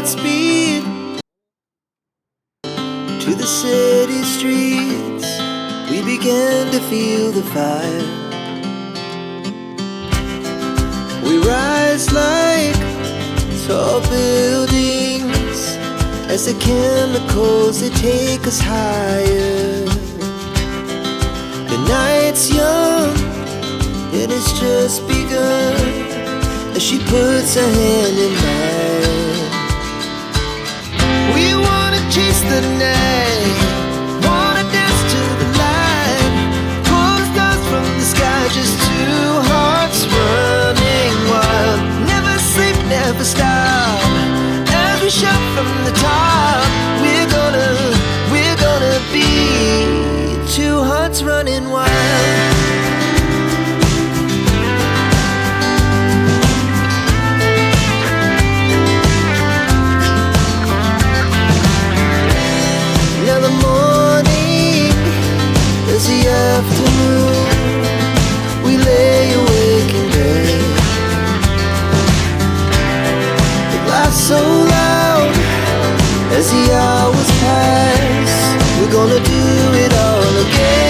speed to the city streets. We began to feel the fire. We rise like tall buildings as the chemicals they take us higher. The night's young, it has just begun as she puts her hand in mine. We wanna chase the night, wanna dance to the light, pull the stars from the sky, just two hearts running wild. Never sleep, never stop, as we shout from the top. We're gonna be two hearts running wild. Now the morning is the afternoon. We lay awake in bed. The laughs so loud as the hours pass. We're gonna do it all again.